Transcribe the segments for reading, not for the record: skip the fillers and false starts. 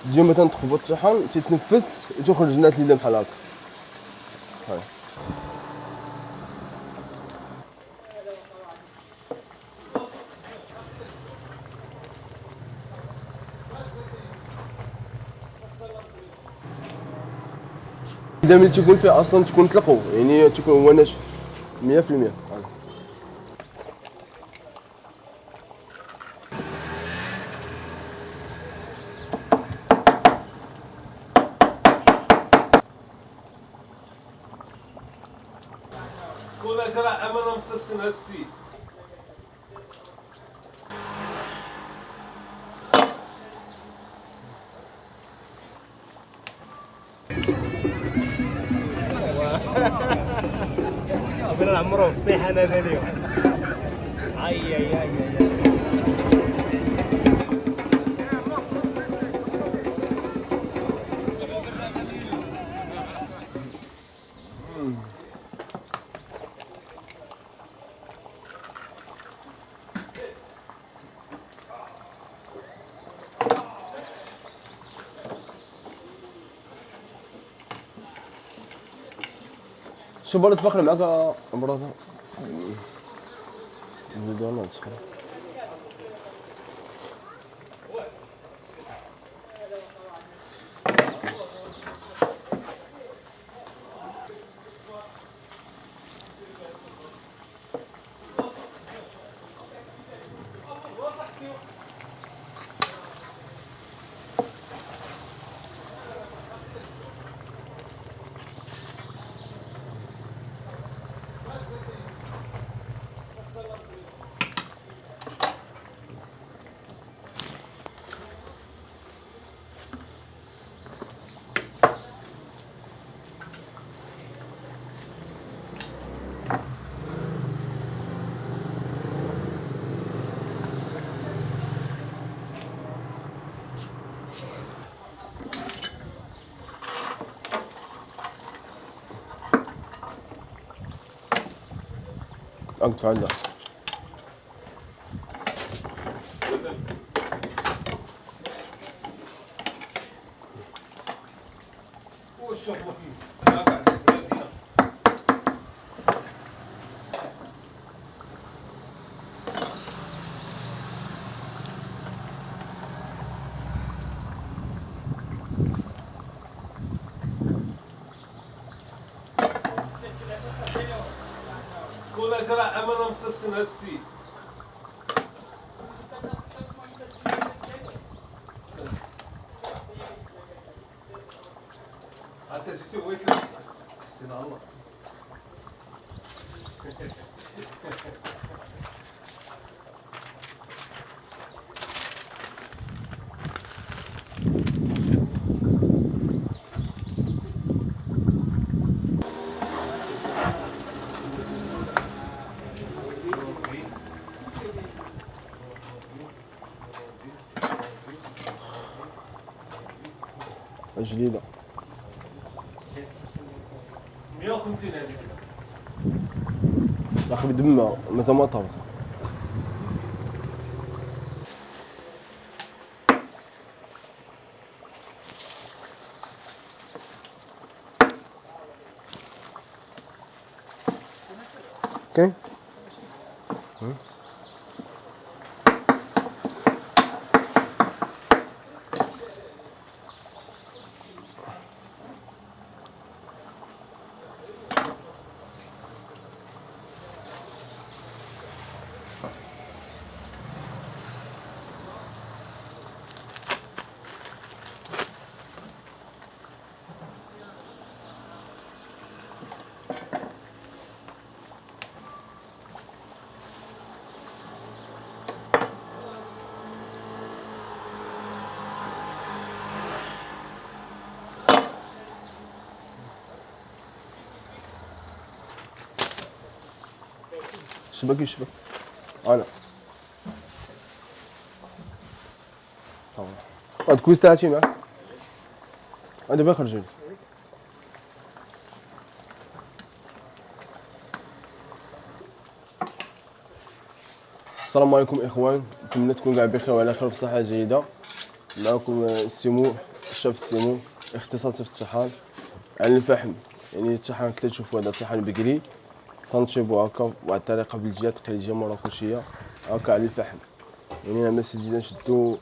تجي مثلا تخبط الطحال تيتنفس وتخرج الناس اللي بحال هكا. هاي اذا ملي تيكون فيه اصلا تكون تلقوا، يعني تكون هو ناشف 100%. كل زرع امانه مصبسن هالسي. من العمرو طيح انا ذا اليوم. اي اي اي اي شو بغيت تفخر معاك مراتها؟ نزيدو انا نسخن. اقطع عندها. وش ما قاعد برازيل. كل زرع امانه مصبسن هالسي. حتى شو سويت لك؟ حسين الله. جديدة 150 هذيك. اخي بدمها مازال ما طابت. اوكي شبك يشبك انا صافي. هاد كويس تاعتي معاك هذا دابا يخرجوا لي. السلام عليكم اخوان، نتمنى تكونوا كاع بخير وعلى خير بصحه جيده. معكم السمو الشاف السيمون اختصاصي في الطحان على الفحم. يعني الطحان كي تشوفوا هذا الطحان بكري تنشيبو هكا بواحد الطريقه بلجيه تقليديه مراكشيه هكا على الفحم. يعني لما سجلنا نشدو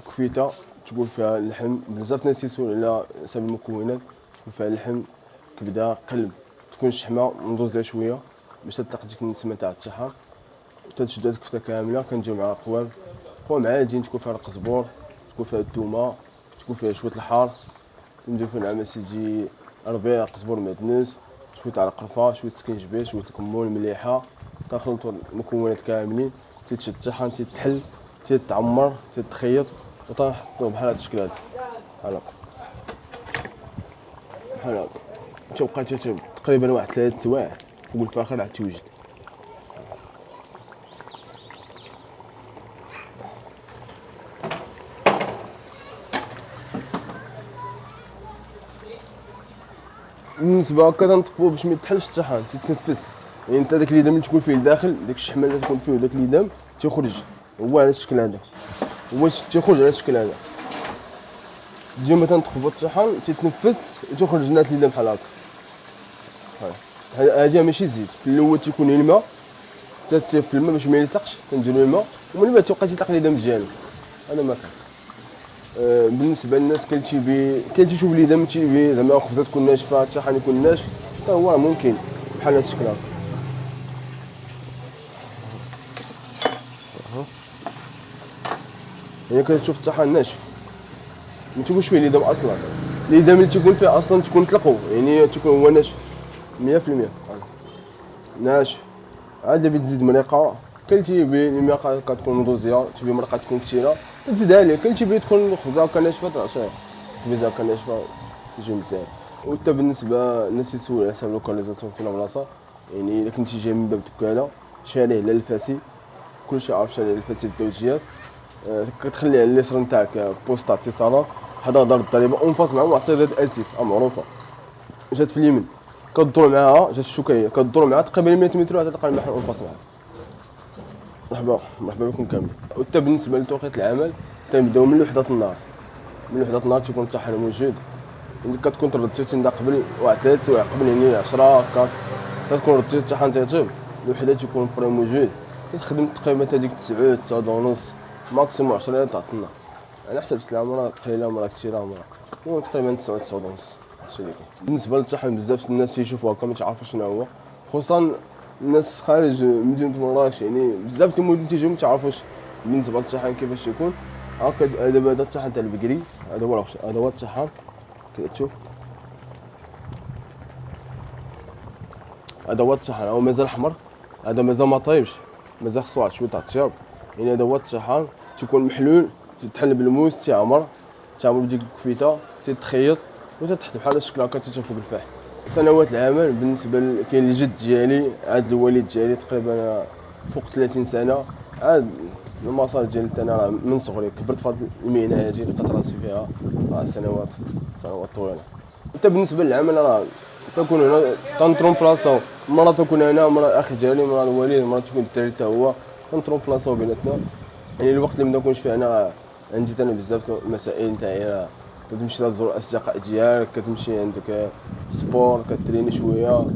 كفيته تقول فيها اللحم، بزاف ناس يسولوا على حسب المكونات، تكون فيها اللحم، كبده، قلب، تكون الشحمه مندوزه شويه باش تطلق ديك النسمه تاع الطحان. تنشدو هاد الكفته كامله كنجيو معها قوام عاديين، تكون فيها القزبور، تكون فيها الثومه، تكون فيها شويه الحار، نديرو فيها نعم سيدي ربيع، قزبور معدنوس، شويه تاع القرفه، شويه سكينجبير، شويه الكمون، مليحه. كنخلطو المكونات كاملين، تيتشد الطحان، تيتحل، تيتعمر، تيتخيط، وتنحطوه بحال هاد الشكل هذا بحال هكا بحال هكا. تيبقى تقريبا واحد 3 سوايع فوق الفاخر عاد تيوجد. بالنسبه هكا تنطبقو باش ما يتحلش الطحان، تيتنفس. يعني انت داك اللي تكون فيه الداخل، داك الشحمه اللي تكون فيه داك اللي تيخرج هو على الشكل هذا، هو تيخرج على الشكل هذا. تجي مثلا تخبط الطحان تيتنفس وتخرج لنا اللي بحال هكا. هادي ماشي زيت، في الاول تيكون الماء، حتى في الماء باش ما يلصقش كنديرو الماء، ومن بعد تيبقى تيطلق اللي مزيان. هذا ما كان. بالنسبه للناس كاين تيشوف اللي دام تيبي زعما الخبزه تكون ناشفه، الطحان يكون ناشف، حتى هو ممكن بحال هاد الشكل هذا. يعني كتشوف الطحان ناشف، ما تيكونش فيه ليدام اصلا. ليدام اللي تيكون فيه اصلا تكون تلقو، يعني تيكون هو ناشف 100% ناشف. عاد بغيت تزيد مريقه، كاين تيبي المريقه كتكون مدوزيه، تيبي مريقه تكون كثيره تزيدها ليه، كاين تيبي تكون الخبزه هكا ناشفه تعطيه الخبزه هكا ناشفه تجي مزيان. وحتى بالنسبه الناس يسولوا على حساب لوكاليزاسيون فين البلاصه، يعني الا كنتي جاي من باب دكاله شاريه على الفاسي، كلشي عارف شاريه على الفاسي بالتوجيهات، كتخلي على اليسار نتاعك بوست تاع اتصالات، هذا دار الضريبه اون فاس مع واحد زاد اسيف معروفه جات في اليمين، كدور معاها جات الشوكيه، كدور معاها تقريبا 100 متر وعاد تلقى المحل اون فاس معاها. مرحبا بكم كاملين. وحتى بالنسبه لتوقيت العمل تنبداو من وحده النهار، من وحده النهار تيكون الطحان موجود. يعني كتكون رديتي تندا قبل واحد 3 سوايع قبل، يعني 10 هكا كتكون رديتي الطحان تيطيب، الوحده تيكون بري موجود. كتخدم تقريبا حتى ديك 9 9 ونص ماكسيموم 10 تاع النهار، على حسب السلعه، مرة قليله مرة كثيره، مرة تقريبا 9 9 ونص. هادشي اللي كاين. بالنسبه للطحان بزاف الناس تيشوفوه هكا ما تعرفوش شنو هو، خصوصا الناس خارج مدينه مراكش، يعني بزاف د المدن تيجيو ما تعرفوش بالنسبه للطحان كيفاش يكون. هكا دابا هذا الطحان تاع البقري، هذا هو الطحان كي تشوف، هذا هو الطحان، هو مازال احمر، هذا مازال ما طايبش، مازال خصو واحد شويه تاع الطياب. يعني هذا هو الطحان تيكون محلول، تتحل بالموس، تيعمر بديك الكفيته، تيتخيط وتتحط بحال الشكل هكا تيشوفو بالفحم. سنوات العمل بالنسبه كاين الجد ديالي، عاد الوالد ديالي تقريبا فوق 30 سنه، عاد المسار ديالي انا من صغري كبرت في هذه المهنه هذه اللي لقيت راسي فيها سنوات طويله. حتى بالنسبه للعمل راه تنكون هنا تنطرون بلاصه، مرة تكون انا، مرة اخي ديالي، مرة الوالد، مرة تكون الدري حتى هو، تنطرون بلاصه بيناتنا. يعني الوقت اللي ما نكونش فيه انا عندي انا بزاف المسائل نتاعي، كتمشي تزور الاصدقاء ديالك، كتمشي عندك سبور، كتريني شويه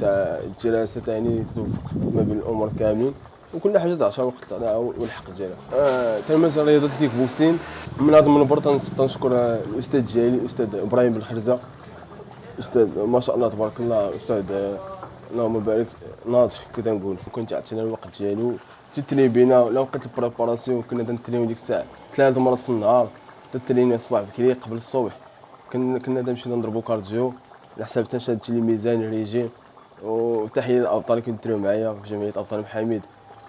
تاع الدراسه ثاني، توفق ما بين الامور كاملين، وكل حاجه تعطيها وقت والحق ديالها. تلمس رياضه الكيك بوكسين من هذا المنبر تنشكر الاستاذ ديالي الاستاذ ابراهيم بالخرزه، استاذ ما شاء الله تبارك الله، استاذ اللهم بارك ناضج كي تنقول. كنت عطينا الوقت ديالو تترين بينا، لو وقت البريباراسيون كنا تنترينيو ديك الساعه 3 مرات في النهار، تتريني الصباح بكري قبل الصبح، كنا نمشي نضربو كارديو على حساب حتى شادتي لي ميزان ريجيم. وتحيه للابطال اللي كنتريو معايا في جمعيه ابطال محامد،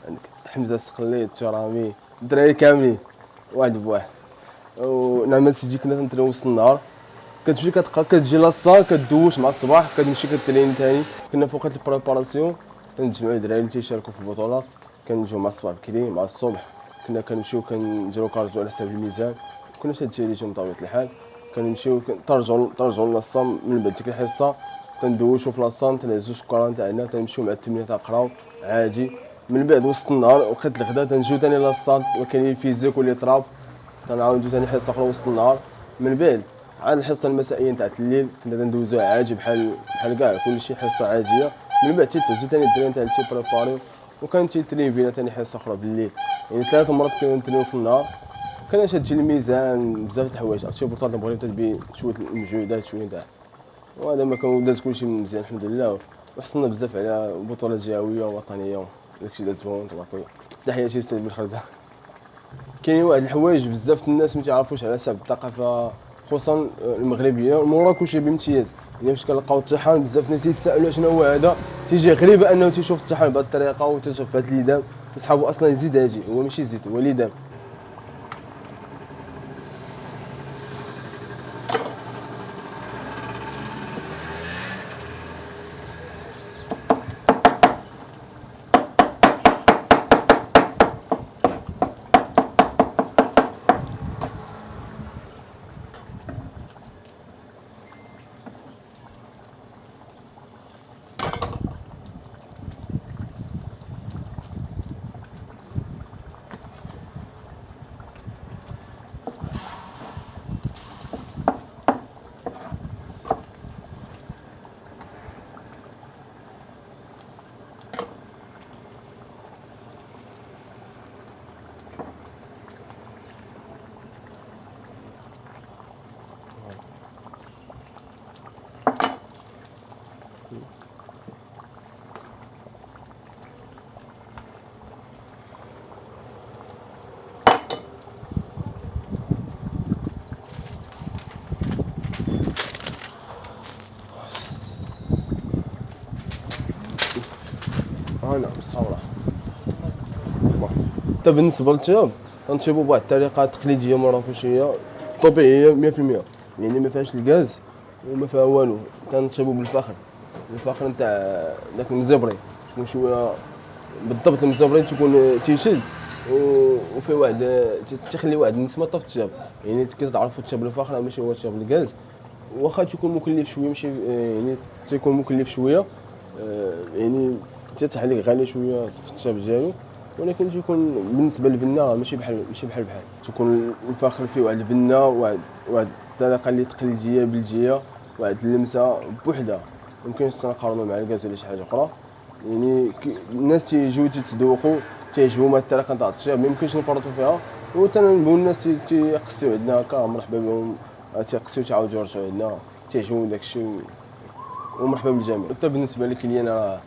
عندك حمزه السقلي، الترامي، الدراري كاملين واحد بواحد. ونعم سيدي كنا تنتريو وسط النهار، كتمشي كتجي لاصال كدوش مع الصباح، كتمشي كترين ثاني. كنا في وقت البريباراسيون تنجمعوا الدراري اللي تيشاركوا في البطولات، كنجيو مع الصباح بكري مع الصبح، كنا كنمشيو كنديرو كارديو على حساب الميزان، كنا شادين بطبيعه الحال، كنمشيو ترجعوا لاصال من بعد ديك الحصه، تندوشوا في لاصال، تنهزوا الشكران تاعنا، تنمشيو مع التمرين تنقراو عادي. من بعد وسط النهار وقت الغدا تنجيو ثاني لاصال، وكاين الفيزيك واللي طراب، تنعاودو ثاني حصه اخرى وسط النهار. من بعد عاد الحصه المسائيه نتاع الليل كنا ندوزوها عادي بحال كاع كلشي حصه عاديه. من بعد تيتهزو ثاني الدراري تاع تيبريباريو وكان تيتريني بينا ثاني حصه اخرى بالليل. يعني 3 مرات كنا نترينيو في النهار. كان شاد الميزان بزاف د الحوايج عرفتي بورطال نبغي تدبي شويه المجهودات شويه تاع وهذا ما كان داز كلشي مزيان الحمد لله. وحصلنا بزاف على بطولات جهويه ووطنيه داكشي داز زوين تبارك. تحياتي للسيد بالخرزه. كاين واحد الحوايج بزاف الناس ما تعرفوش على حساب الثقافه خصوصا المغربيه المورا كلشي بامتياز. يعني فاش كنلقاو الطحان بزاف الناس تيتسائلوا شنو هو هذا. تيجي غريبه انه تيشوف الطحان بهذه الطريقه وتشوف هاد الليدام صحابو اصلا يزيد هاجي هو ماشي زيت هو ليدام. نعم الصراحه. حتى بالنسبه للشباب تنشوفوا بواحد الطريقه تقليديه مراكشيه طبيعيه 100%. يعني ما فيهاش الغاز وما فيها والو. تنشوفوا بالفخر نتاع داك المزبري تكون شويه بالضبط. المزبري تكون تيشد وفي واحد تخلي واحد النسمه طف الشاب. يعني كتعرفوا الشاب الفخر ماشي هو الشاب الغاز. واخا تكون مكلف شويه ماشي يعني تيكون مكلف شويه يعني تيطيح عليك غالي شويه في الشاب ديالو. ولكن تيكون بالنسبه للبنه ماشي بحال تكون الفخر فيه واحد البنه واحد الطريقه اللي تقليديه بلجيه واحد اللمسه بوحدها. ممكنش نقارنوا مع الغاز ولا شي حاجه اخرى. يعني الناس تيجيو تيتذوقوا تيعجبهم هاد الطريقه نتاع الطياب ما يمكنش نفرطوا فيها. وتنبغيو الناس تيقصيو عندنا هكا مرحبا بهم تيقصيو تعاودوا يرجعوا عندنا تيعجبهم داكشي ومرحبا بالجميع. حتى بالنسبه لي انا راه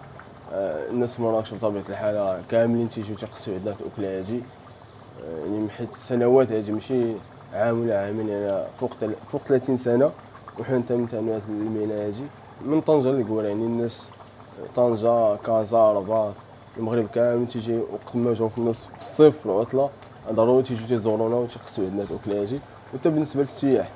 الناس في مراكش بطبيعه الحال راه كاملين تيجيو تيقصيو عندنا الاكله هادي. يعني من حيت سنوات هادي ماشي عام ولا عامين. يعني فوق 30 سنه وحنا نتمتعوا هاد المهنه هادي من طنجه للقويره. يعني الناس طنجه كازا رباط المغرب كامل تيجي وقت ما جاو في النص في الصيف في العطله ضروري تيجيو تيزورونا وتيقصيو عندنا الاكله هادي. وحتى بالنسبه للسياح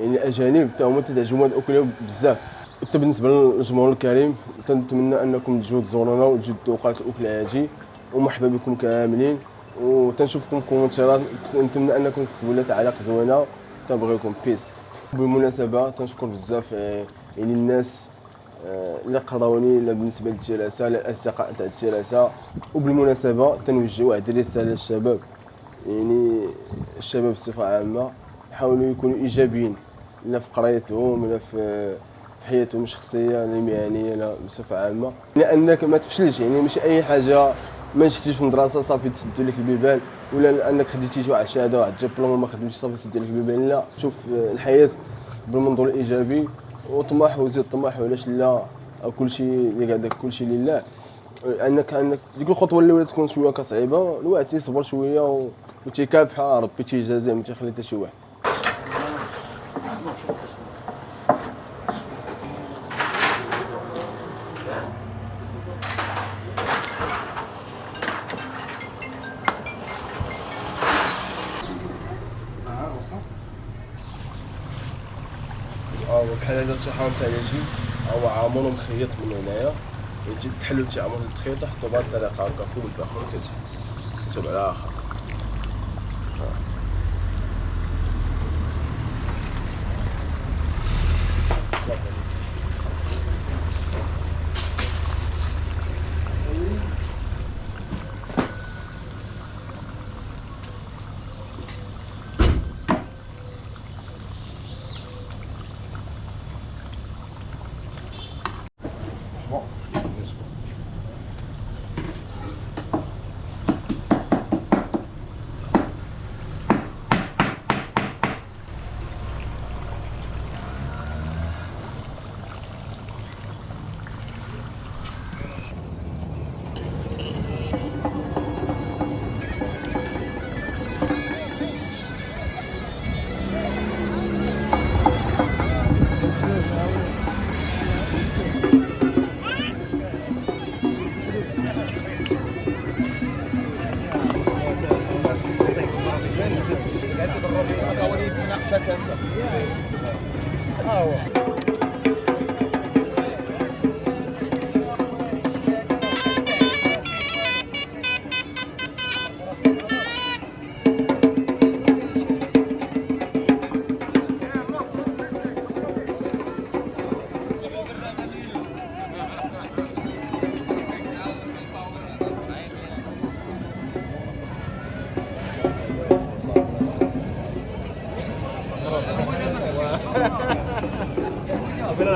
يعني الاجانب حتى هما تتعجبهم هاد الاكله بزاف. حتى بالنسبه للجمهور الكريم تنتمنى انكم تجيو تزورونا وتجيو تذوقوا الاكله هادي ومرحبا بكم كاملين. وتنشوفكم كومنتيرات نتمنى انكم تكتبوا لنا تعليق زوينه تنبغيكم بيس. بالمناسبه تنشكر بزاف يعني الناس اللي قراوني بالنسبه للتراسه الاصدقاء تاع التراسه. وبالمناسبه تنوجه واحد الرساله للشباب. يعني الشباب بصفه عامه يحاولوا يكونوا ايجابيين لا في قرايتهم ولا في حياتهم الشخصيه المهنيه لا بصفه عامه. لانك ما تفشلش. يعني ماشي اي حاجه ما نجحتيش في المدرسه صافي تسد لك البيبان ولا انك خديتي شي واحد شهاده واحد دبلوم وما خدمتيش صافي تسد لك البيبان. لا شوف الحياه بالمنظور الايجابي وطمح وزيد طمح وعلاش لا. كلشي اللي قاعد كلشي لله. انك ديك الخطوه الاولى تكون شويه كصعيبه الواحد تيصبر شويه وتيكافحها ربي تيجازيه ما تيخلي حتى شي واحد. بحال هذا الطحال تاع الجي هو عامر مخيط من هنايا. تحلوا تعمر التخيط حطوا بهذه الطريقه هكا كل الفخر تكتب على خط.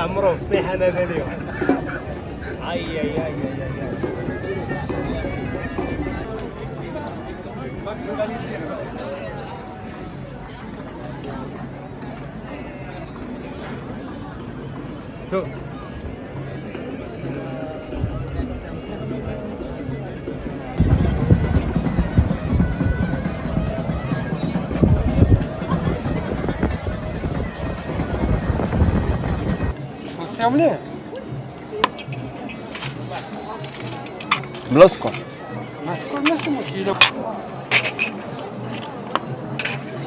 العمرو في الطيحان هذا اليوم. اي اي اي اي اي مليح بلا سكر. ماشي مشكلة.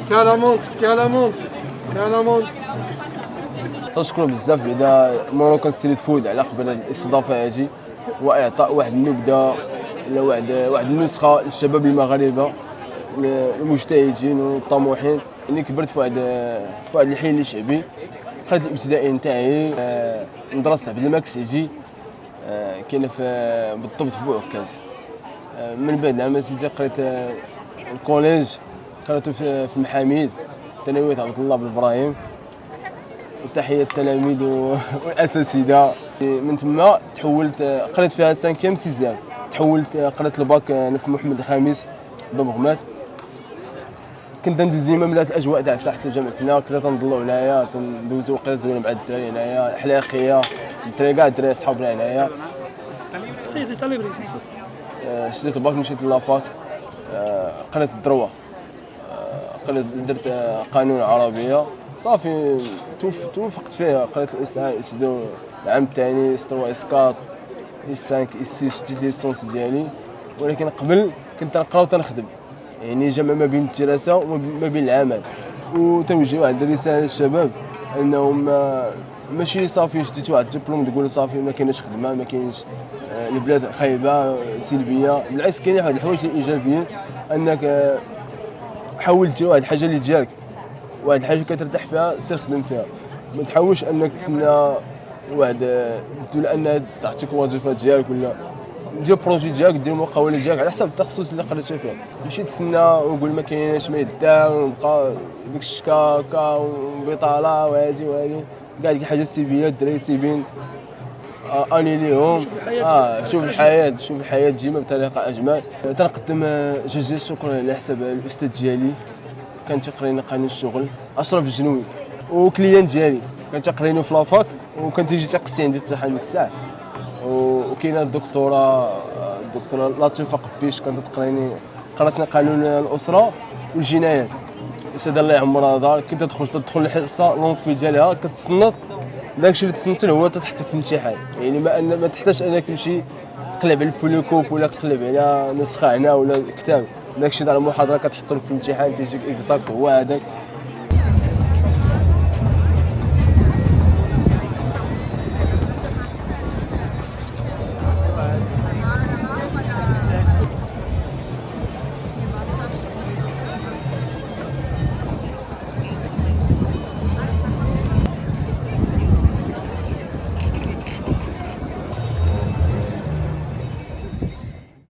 كلامونت كلامونت كلامونت. تشكر بزاف بعدا مروكان ستريت فود على قبل الاستضافه هذه واعطاء واحد النبذه ولا واحد النسخه للشباب المغاربه المجتهدين والطموحين. اني كبرت في واحد الحي اللي شعبي. قريت الابتدائي نتاعي مدرسه عبد الملك سيجي كاينه بالضبط في بوعكاز. من بعد عام سيدي قريت الكوليج قريته في محاميد ثانويه عبد الله بن ابراهيم. وتحيه التلاميذ والاساتذه. من تما تحولت قريت فيها 5 6 تحولت قريت الباك في محمد الخامس بمغمات. كنت ندوز ديما من الاجواء تاع ساحه الجامع هنا. كنا تنضلوا هنايا تندوزوا وقيله زوينه مع الدراري هنايا حلاقيه الدراري كاع الدراري صحابنا هنايا. شديت الباك مشيت لافاك قريت الدروه قريت درت قانون عربيه صافي توفقت فيها. قريت الاسعاء اس 2 العام الثاني اس 3 اس 4 اس 5 اس 6 شديت ليسونس ديالي. ولكن قبل كنت نقرا وتنخدم يعني جمع ما بين الدراسه وما بين العمل. وتنوجه واحد الرساله للشباب انهم ماشي صافي شديت واحد الدبلوم تقول صافي ما كايناش خدمه ما كاينش البلاد خايبه سلبيه. بالعكس كاين واحد الحوايج الايجابيين انك حاول دير واحد الحاجه اللي ديالك واحد الحاجه كترتاح فيها سير خدم فيها. ما تحاولش انك تسنى واحد الدوله انها تعطيك الوظيفه ديالك ولا دير بروجي ديالك دير المقاوله ديالك على حسب التخصص اللي قريت فيه. ماشي تسنى وقول ما كايناش ما يدار ونبقى ديك الشكاكه وبطاله وهادي كاع ديك الحاجات السلبيه. الدراري سيبين اني ليهم شوف الحياه ديما بطريقه اجمل. تنقدم جزيل الشكر على حساب الاستاذ ديالي كان تيقريني قانون الشغل اشرف الجنوي وكليان ديالي كان تيقريني في لافاك وكان تيجي تيقصي عندي حتى ديك الساعه. وكاينه الدكتوره لطيفه قبيش كانت تقريني قراتني قانون الاسره والجنايات. الاستاذه الله يعمرها دار كنت تدخل الحصه لونفي ديالها كتصنت داكشي اللي تصنت هو تحطك في الامتحان. يعني ما تحتاج انك تمشي تقلب على البوليكوب ولا تقلب على نسخه هنا ولا كتاب. داكشي تاع المحاضره كتحط لك في الامتحان تيجيك اكزاكت هو هذاك